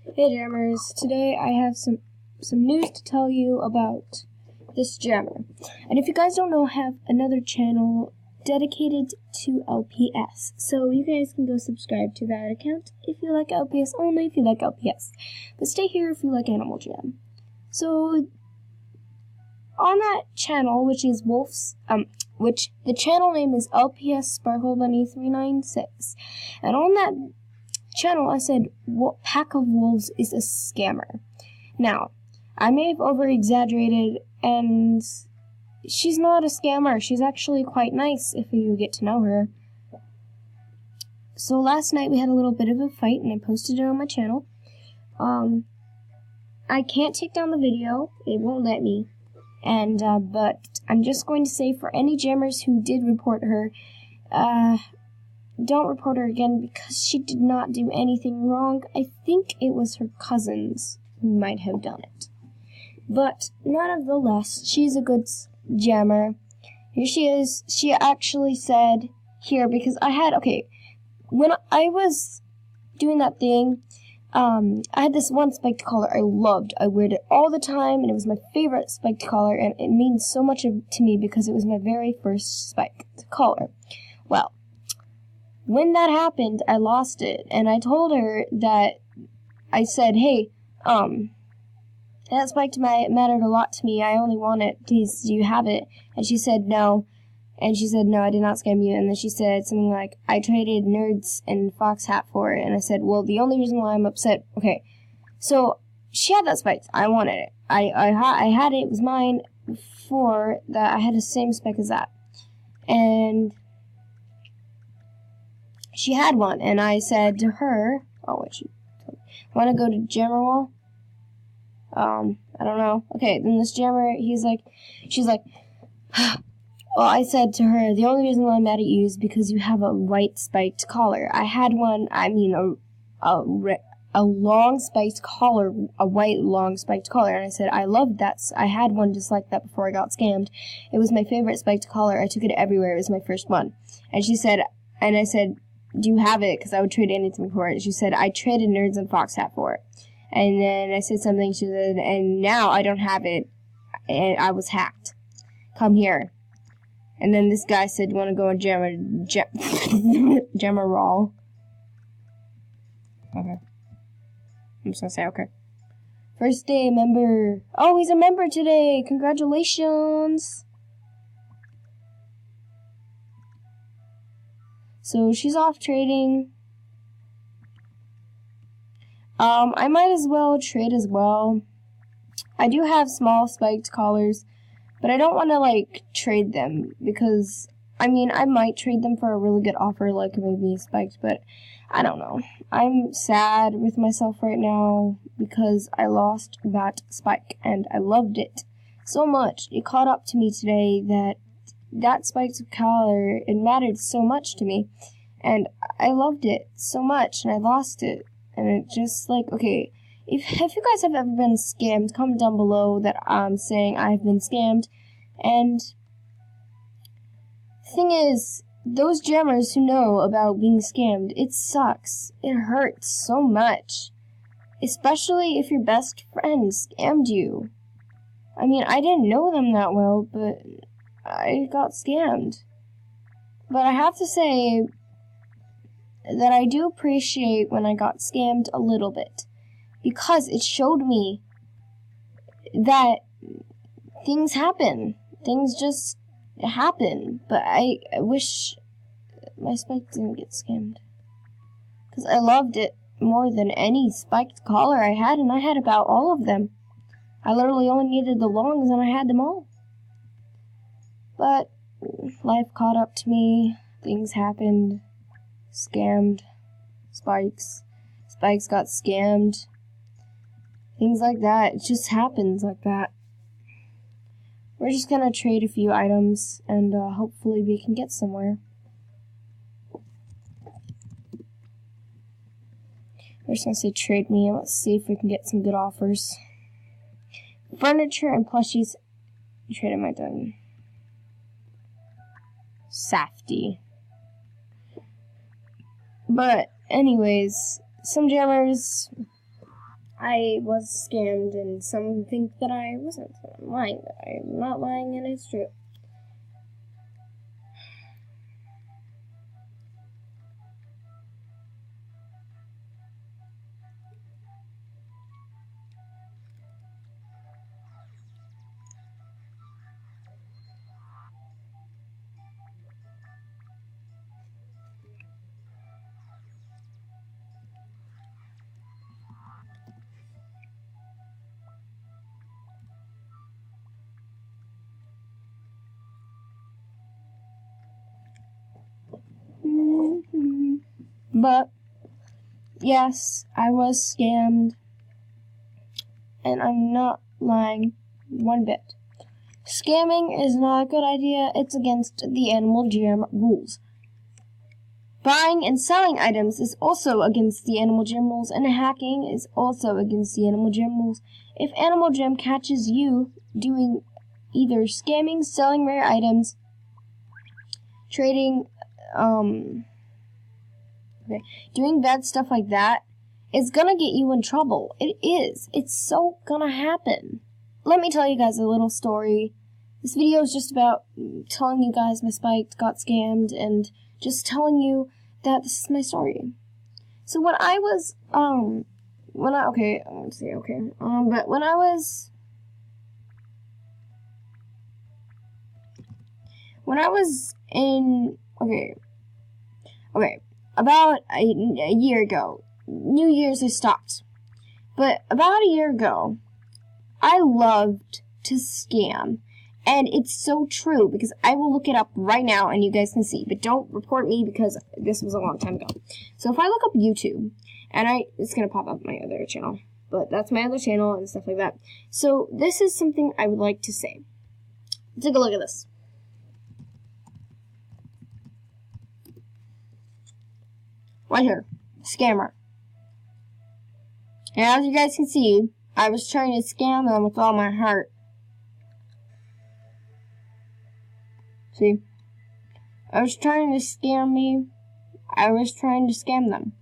Hey jammers, today I have some news to tell you about this jammer. And if you guys don't know, I have another channel dedicated to LPS. So you guys can go subscribe to that account if you like LPS, only if you like LPS. But stay here if you like Animal Jam. So on that channel, which is which the channel name is LPS Sparkle Bunny 396. And on that channel, I said Pack of Wolves is a scammer. Now, I may have over-exaggerated, and she's not a scammer. She's actually quite nice if you get to know her. So last night we had a little bit of a fight, and I posted it on my channel. I can't take down the video. It won't let me. And, but I'm just going to say for any jammers who did report her, don't report her again because she did not do anything wrong. I think it was her cousins who might have done it. But nevertheless, she's a good jammer. Here she is. She actually said here, because when I was doing that thing, I had this one spiked collar I loved. I wore it all the time, and it was my favorite spiked collar, and it means so much to me because it was my very first spiked collar. Well, when that happened, I lost it, and I told her that, I said, hey, that spiked mattered a lot to me. I only want it. Please, do you have it? And she said no. And she said, no, I did not scam you. And then she said something like, I traded Nerds and Fox Hat for it. And I said, well, the only reason why I'm upset, okay, so she had that spike. I wanted it. I had it. It was mine before that. I had the same spec as that. And she had one. And I said to her, want to go to Jammer Wall? I don't know. Okay, then this jammer, she's like, well, I said to her, the only reason why I'm mad at you is because you have a white spiked collar. I had one, a long spiked collar, a white long spiked collar, and I said, I loved that. I had one just like that before I got scammed. It was my favorite spiked collar. I took it everywhere. It was my first one. And she said, and I said, do you have it? Because I would trade anything for it. She said, I traded Nerds and Fox Hat for it. And then I said something, she said, and now I don't have it, and I was hacked. Come here. And then this guy said, you want to go and jammer raw? Okay. I'm just going to say okay. First day member. Oh, he's a member today. Congratulations. So she's off trading. I might as well trade as well. I do have small spiked collars, but I don't want to, trade them, because, I might trade them for a really good offer, like maybe spiked, but I don't know. I'm sad with myself right now, because I lost that spike, and I loved it so much. It caught up to me today that spiked collar, it mattered so much to me, and I loved it so much, and I lost it. And it just okay, if you guys have ever been scammed, comment down below that I'm saying I've been scammed. And the thing is, those jammers who know about being scammed, it sucks. It hurts so much. Especially if your best friend scammed you. I didn't know them that well, but I got scammed. But I have to say that I do appreciate when I got scammed a little bit, because it showed me that things happen. Things just happen. But I wish my spike didn't get scammed, because I loved it more than any spiked collar I had, and I had about all of them. I literally only needed the longs, and I had them all. But life caught up to me. Things happened. Scammed. Spikes got scammed. Things like that. It just happens like that. We're just gonna trade a few items, and hopefully we can get somewhere. We're just gonna say trade me, and let's see if we can get some good offers. Furniture and plushies. Traded my done. Safety. But anyways, some jammers I was scammed, and some think that I wasn't. So I'm lying. I'm not lying, and it's true. But yes, I was scammed, and I'm not lying one bit. Scamming is not a good idea. It's against the Animal Jam rules. Buying and selling items is also against the Animal Jam rules, and hacking is also against the Animal Jam rules. If Animal Jam catches you doing either scamming, selling rare items, trading, doing bad stuff like that, it's gonna get you in trouble. It is. It's so gonna happen. Let me tell you guys a little story. This video is just about telling you guys my Spike got scammed and just telling you that this is my story. So when I was, but when I was in, about a year ago, New Year's I stopped. But about a year ago, I loved to scam. And it's so true, because I will look it up right now and you guys can see. But don't report me, because this was a long time ago. So if I look up YouTube, and it's going to pop up my other channel. But that's my other channel and stuff like that. So this is something I would like to say. Take a look at this. Right here. Scammer. And as you guys can see, I was trying to scam them with all my heart. See? I was trying to scam me. I was trying to scam them.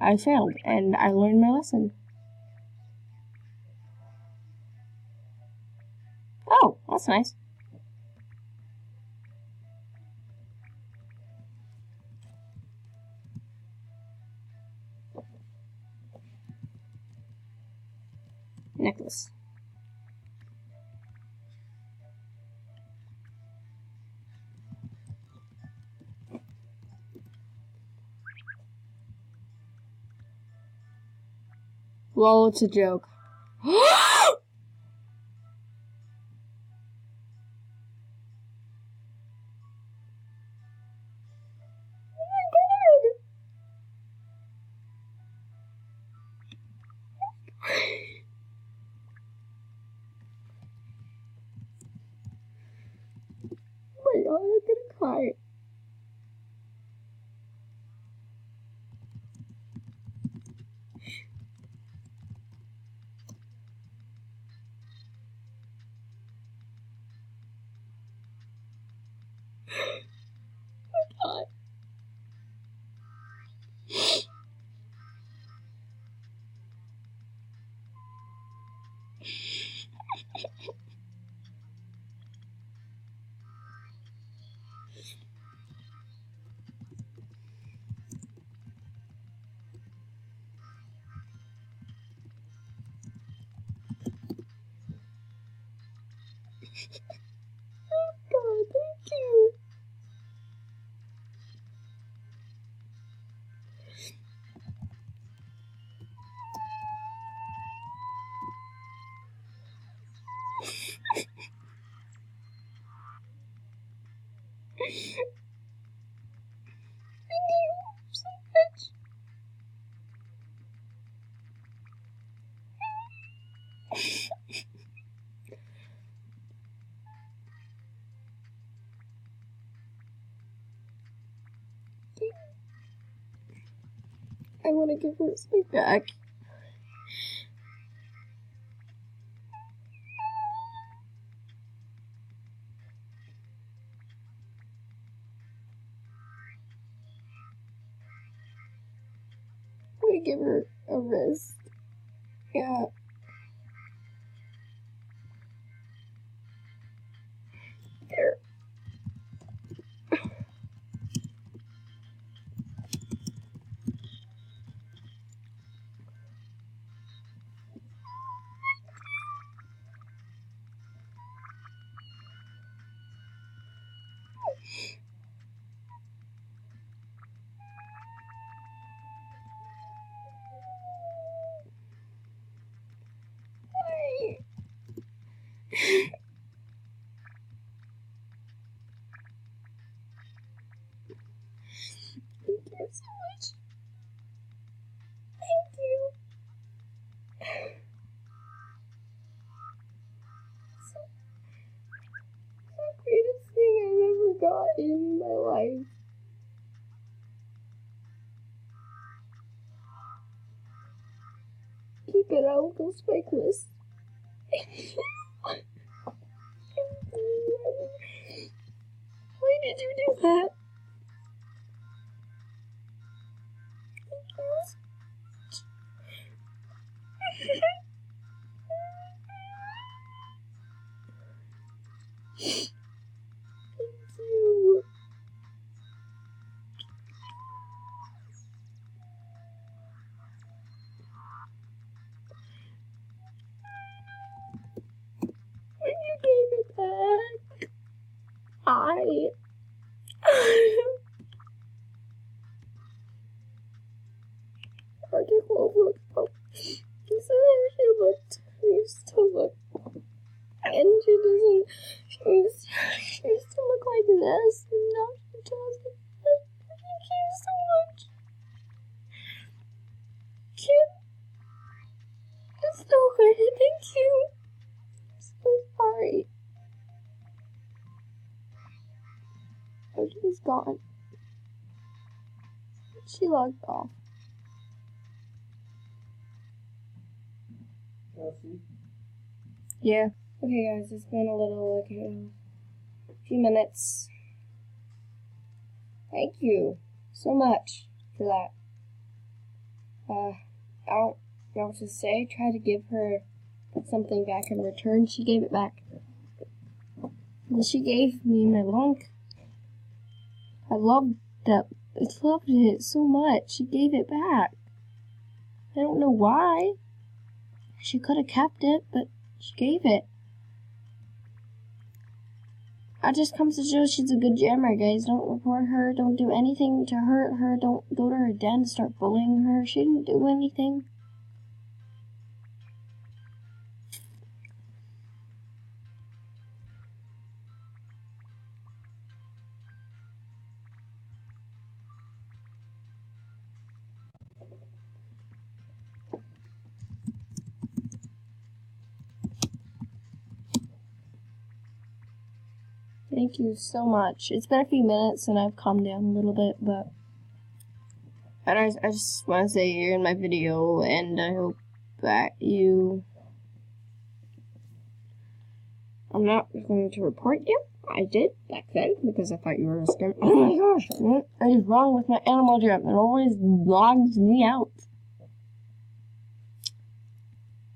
I failed, and I learned my lesson. Oh, that's nice. Necklace. Lol, it's a joke. Oh my god! Oh my god, I'm gonna cry. God. Oh god, thank you. Thank you so much. I want to give her a Spike back. I'm gonna give her a wrist. Yeah. There. Thank you so much. Thank you. So, the greatest thing I've ever got in my life. Keep it out, go spikeless. Why did you do that? Thank you. When you gave it back, I article looked up. This is how she looked. She used to look. And she used to look like this. And now she does. Thank you so much. Kid. It's so good. Thank you. I'm so sorry. Oh, she's gone. She logged off. Yeah. Okay, guys, it's been a little, like, a few minutes. Thank you so much for that. I don't know what to say. Try to give her something back in return. She gave it back. And she gave me my lunk. I loved that. I loved it so much. She gave it back. I don't know why. She could have kept it, but she gave it. That just comes to show she's a good jammer, guys. Don't report her. Don't do anything to hurt her. Don't go to her den and start bullying her. She didn't do anything. Thank you so much. It's been a few minutes and I've calmed down a little bit, but I just want to say you're in my video, and I hope that I'm not going to report you. I did back then because I thought you were a scam. Oh my gosh, what is wrong with my animal jam? It always logs me out.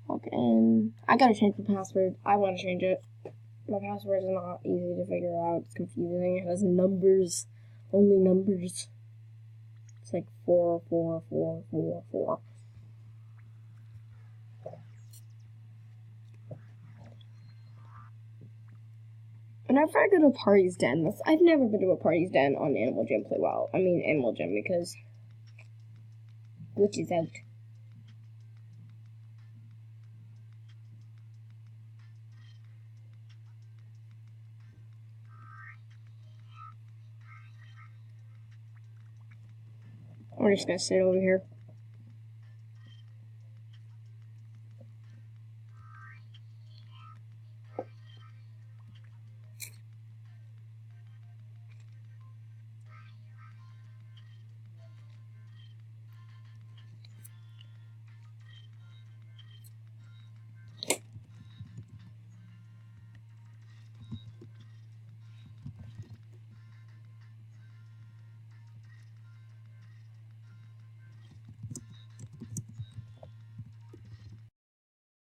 Okay, and I gotta change the password. I want to change it. My password is not easy to figure out. It's confusing. It has numbers. Only numbers. It's like 44444. Whenever I go to Party's Den, I've never been to a Party's Den on Animal Jam Play Well. I mean Animal Jam because glitch is out. We're just gonna sit over here.